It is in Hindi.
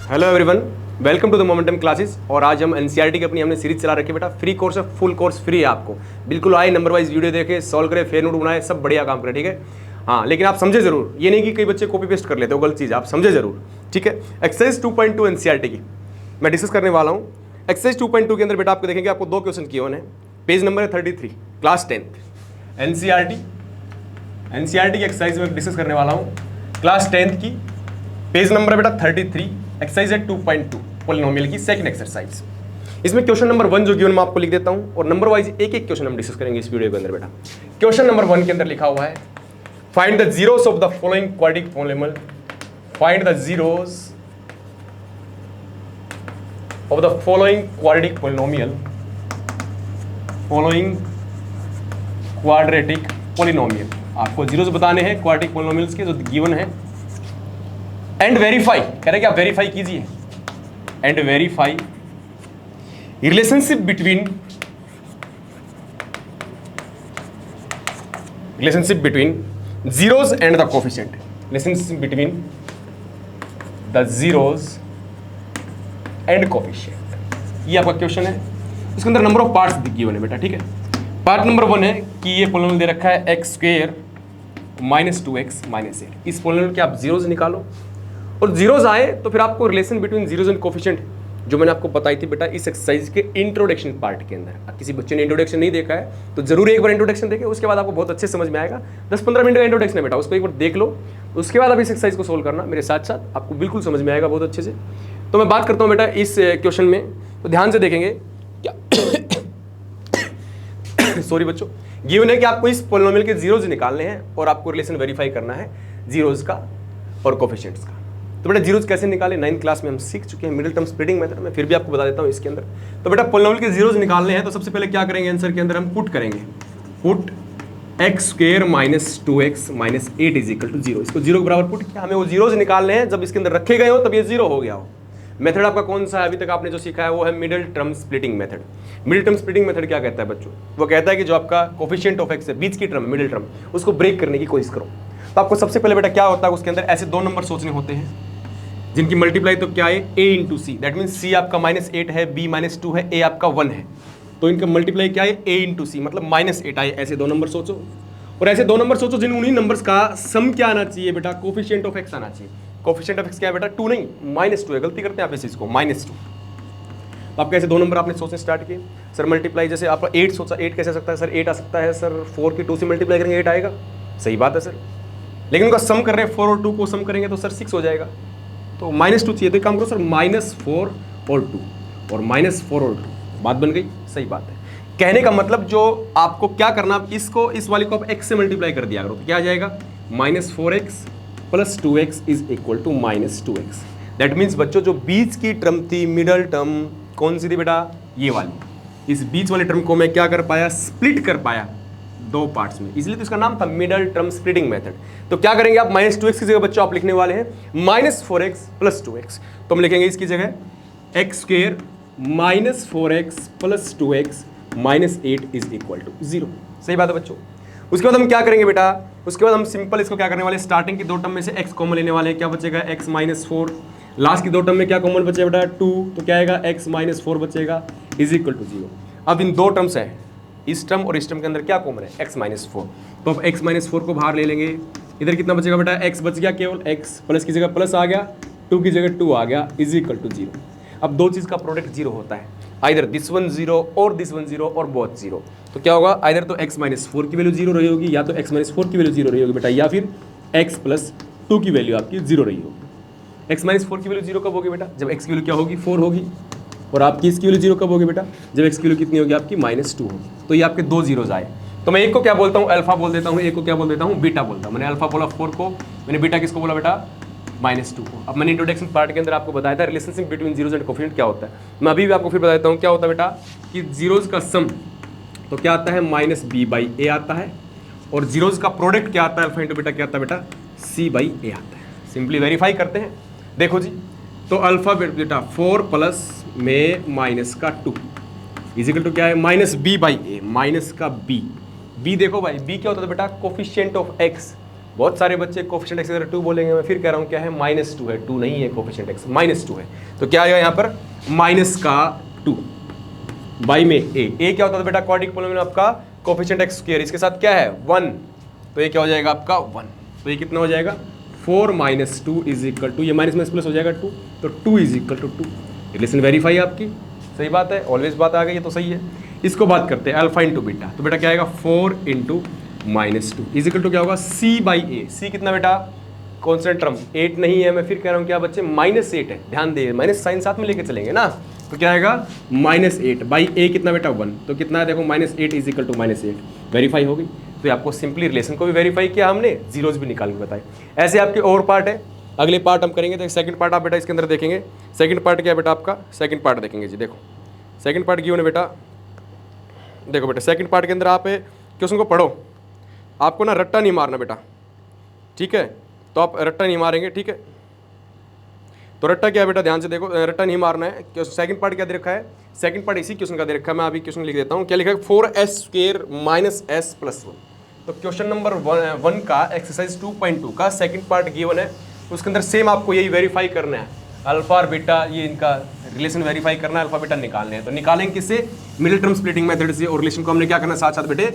Hello everyone, welcome to the momentum classes. और आज हम एनसीईआरटी की अपनी हमने सीरीज चला रखी है बेटा। फ्री कोर्स है, फुल कोर्स फ्री है आपको। बिल्कुल आए, नंबर वाइज वीडियो देखे, सॉल्व करे, फेयर नोट बनाए, सब बढ़िया काम करे, ठीक है। हाँ, लेकिन आप समझे जरूर, ये नहीं कि कई बच्चे कॉपी पेस्ट कर लेते हो, गलत चीज़, आप समझे जरूर, ठीक है। एक्सरसाइज 2.2 एनसीईआरटी की मैं डिस्कस करने वाला हूँ। एक्सरसाइज 2.2 के अंदर बेटा आपको देखेंगे, आपको दो क्वेश्चन किए उन्हें। पेज नंबर है 33, क्लास 10th एनसीईआरटी की एक्सरसाइज में डिस्कस करने वाला हूँ। क्लास 10th की पेज नंबर है बेटा 33, एक्सरसाइज है 2.2 पॉलिनोमियल की सेकंड एक्सरसाइज। इसमें क्वेश्चन नंबर 1 जो गिवन मैं आपको लिख देता हूं और नंबर वाइज एक एक क्वेश्चन हम डिस्कस करेंगे इस वीडियो के अंदर बेटा। क्वेश्चन नंबर 1 के अंदर लिखा हुआ है, find the zeros of the following quadratic polynomial. Find the zeros of the following quadratic polynomial. Following quadratic polynomial, आपको जीरोस बताने हैं क्वाड्रेटिक पॉलिनोमियल्स के जो गिवन है। एंड वेरीफाई, कह रहे कि आप वेरीफाई कीजिए। And verify relationship between zeros and the coefficient. Relationship between the zeros and coefficient, ये आपका क्वेश्चन है। इसके अंदर नंबर ऑफ पार्ट्स गिवन है बेटा, ठीक है। पार्ट नंबर 1 है कि ये पॉलिनोमियल दे रखा है x square minus 2x minus 8। इस पॉलिनोमियल के आप जीरोस निकालो और जीरोस आए तो फिर आपको relation between zeros and coefficient जो मैंने आपको बताई थी बेटा इस एक्सरसाइज के इंट्रोडक्शन पार्ट के अंदर। किसी बच्चे ने इंट्रोडक्शन नहीं देखा है तो जरूर एक बार इंट्रोडक्शन देखें, उसके बाद आपको बहुत अच्छे समझ में आएगा। 10-15 मिनट का इंट्रोडक्शन है बेटा, उसको एक बार देख लो, उसके बाद आप इस एक्सरसाइज को सोल्व करना मेरे साथ साथ, आपको बिल्कुल समझ में आएगा बहुत अच्छे से। तो मैं बात करता हूँ बेटा इस क्वेश्चन में, तो ध्यान से देखेंगे क्या सॉरी बच्चों, गिवन है कि आपको इस पॉलिनोमियल के जीरोस निकालने हैं और आपको रिलेशन वेरीफाई करना है जीरोस का और कोफिशिएंट्स का। तो बेटा जीरोस कैसे निकाले 9th क्लास में हम सीख चुके हैं, मिडिल टर्म स्प्लिटिंग मेथड में, फिर भी आपको बता देता हूं इसके अंदर। तो बेटा पॉलिनोमियल के जीरोस निकालने हैं तो सबसे पहले क्या करेंगे, आंसर के अंदर हम पुट करेंगे, put x square minus 2x minus 8 is equal to 0। इसको जीरो के बराबर पुट किया, हमें वो जीरोस निकालने हैं जब इसके अंदर रखे गए हो तब ये जीरो हो गया हो। मेथड आपका कौन सा है, अभी तक आपने जो सीखा है वो है middle term splitting method. Middle term splitting method क्या कहता है बच्चों, वो कहता है कि जो आपका कोफिशिएंट ऑफ x है, बीच की टर्म मिडिल टर्म, उसको ब्रेक करने की कोशिश करो। तो आपको सबसे पहले बेटा क्या होता है, उसके अंदर ऐसे दो नंबर सोचने होते हैं जिनकी मल्टीप्लाई तो क्या है a into C, that mean c आपका -8 है, b -2 है, a आपका 1 है, तो इनका मल्टीप्लाई क्या है a इंटू सी, मतलब -8 आए। ऐसे दो नंबर सोचो और ऐसे दो नंबर सोचो जिन उन्हीं नंबर्स का सम क्या आना चाहिए बेटा, कोफिशिएंट ऑफ x आना चाहिए। कोफिशिएंट ऑफ x क्या है बेटा, 2 नहीं -2 है, गलती करते हैं आप इस चीज़ को, -2। तो आपके ऐसे दो नंबर आपने सोचने स्टार्ट किए। सर मल्टीप्लाई, जैसे आपका 8 सोचा, 8 कैसे आ सकता है सर, 8 आ सकता है सर 4 की 2 से मल्टीप्लाई करेंगे 8 आएगा, सही बात है सर। लेकिन उनका सम कर रहे हैं, 4 और 2 को सम करेंगे तो सर 6 हो जाएगा, तो -2 चाहिए, तो एक काम करो सर -4 और 2 और -4 और 2, बात बन गई, सही बात है। कहने का मतलब जो आपको क्या करना, इसको इस वाले को आप x से मल्टीप्लाई कर दिया करो तो क्या आ जाएगा, -4x plus 2x is equal to -2x। That means बच्चों जो बीच की टर्म थी, मिडल टर्म कौन सी थी बेटा, ये वाली, इस बीच वाले टर्म को मैं क्या कर पाया, स्प्लिट कर पाया दो पार्ट्स में, इसलिए तो इसका नाम था मिडल टर्म स्प्लिटिंग मेथड। तो क्या करेंगे आप, -2x की जगह बच्चों आप लिखने वाले हैं -4x प्लस 2x। तो हम लिखेंगे इसकी जगह x square -4x plus 2x minus 8 is equal to 0। सही बात है बच्चों। उसके बाद हम क्या करेंगे बेटा, उसके बाद हम सिंपल इसको क्या करने वाले, स्टार्टिंग की दो टर्म में से x कॉमन लेने वाले हैं, क्या बचेगा x -4, लास्ट की दो टर्म में क्या कॉमन बचेगा बेटा 2, तो क्या आएगा x -4 बचेगा इज इक्वल टू 0। अब इन दो टर्म्स है, इस टर्म और इस टर्म के अंदर क्या कॉमन है, x -4, तो अब x -4 को बाहर ले लेंगे, इधर कितना बचेगा बेटा, x बच गया केवल, x प्लस की जगह प्लस आ गया, 2 की जगह 2 आ गया इज इक्वल टू 0। अब दो चीज़ का प्रोडक्ट 0 होता है, आइदर दिस वन 0 और दिस वन 0 और बोथ 0। तो क्या होगा, आइदर तो x -4 की वैल्यू 0 रही होगी, या तो x -4 की वैल्यू 0 रही होगी बेटा, या फिर x प्लस 2 की वैल्यू आपकी 0 रही होगी। x -4 की वैल्यू 0 कब होगी बेटा, जब x की वैल्यू क्या होगी, 4 होगी, और आपकी इसकी वैल्यू 0 कब होगी बेटा, जब x की वैल्यू कितनी होगी आपकी, -2 होगी। तो ये आपके दो जीरोज आए, तो मैं एक को क्या बोलता हूँ, अल्फा बोल देता हूँ, एक को क्या बोल देता हूँ, बीटा बोलता हूँ। मैंने अल्फा बोला 4 को, मैंने बीटा किसको बोला बेटा, -2 को। अब मैंने इंट्रोडक्शन पार्ट के अंदर आपको बताया था relationship between zeros and coefficient क्या होता है, मैं अभी भी आपको फिर बताता हूँ क्या होता है बेटा, कि जीरोस का सम तो क्या आता है, -b/a आता है, और जीरोस का प्रोडक्ट क्या आता है, अल्फा इंटू बीटा क्या आता है बेटा, c/a आता है। सिंपली वेरीफाई करते हैं, देखो जी, तो अल्फा बेटा 4 प्लस में -2 इजिकल टू क्या है, -b/a, माइनस का b। देखो भाई b क्या होता था बेटा, कोफिशिएंट ऑफ x, बहुत सारे बच्चे कोफिशिएंट एक्स की जगह 2 बोलेंगे, मैं फिर कह रहा हूँ क्या है -2 है, 2 नहीं है कोफिशिएंट एक्स, -2 है। तो क्या आएगा यहाँ पर माइनस का 2 बाई में ए क्या होता है बेटा क्वाड्रेटिक पॉलिनोमियल आपका कोफिशिएंट एक्स स्क्वायर, इसके साथ क्या है 1, तो ये क्या हो जाएगा आपका 1, तो ये कितना हो जाएगा 4 - 2 = 2, ये माइनस प्लस हो जाएगा 2, तो 2 = 2। रिलेशन वेरीफाई आपकी सही बात है, ऑलवेज बात आ गई, ये तो सही है। इसको बात करते हैं अल्फा इंटू बीटा, तो बेटा क्या आएगा 4 × -2 = क्या होगा c/a, c कितना बेटा कॉन्स्टेंट टर्म 8 नहीं है, मैं फिर कह रहा हूँ क्या बच्चे -8 है, ध्यान दे माइनस साइन साथ में लेके चलेंगे ना, तो क्या आएगा -8/a कितना बेटा 1, तो कितना है देखो -8 = -8, वेरीफाई हो गई। तो आपको सिंपली रिलेशन को भी वेरीफाई किया हमने, जीरोज भी निकाल के बताए। ऐसे आपके और पार्ट है, अगले पार्ट हम करेंगे। तो सेकंड पार्ट आप बेटा इसके अंदर देखेंगे, सेकंड पार्ट क्या है बेटा आपका, सेकंड पार्ट देखेंगे जी, देखो सेकंड पार्ट गिवन है बेटा, देखो बेटा सेकंड पार्ट के अंदर आप क्वेश्चन को पढ़ो, आपको ना रट्टा नहीं मारना बेटा, ठीक है, तो आप रट्टा नहीं मारेंगे, ठीक है। तो रट्टा क्या है बेटा, ध्यान से देखो, रट्टा नहीं मारना है। सेकंड पार्ट क्या दे रखा है, सेकंड पार्ट इसी क्वेश्चन का दे रखा है, मैं अभी क्वेश्चन लिख देता हूँ, क्या लिखा है 4s² - s+1। तो क्वेश्चन नंबर 1 का एक्सरसाइज 2.2 का सेकंड पार्ट गिवन है, उसके अंदर सेम आपको यही वेरीफाई करना है, अल्फा और बीटा, ये इनका रिलेशन वेरीफाई करना है, अल्फा बीटा निकालने हैं। तो निकालेंगे किससे, मिडिल टर्म स्प्लिटिंग मेथड से, और रिलेशन को हमने क्या करना है साथ साथ बेटे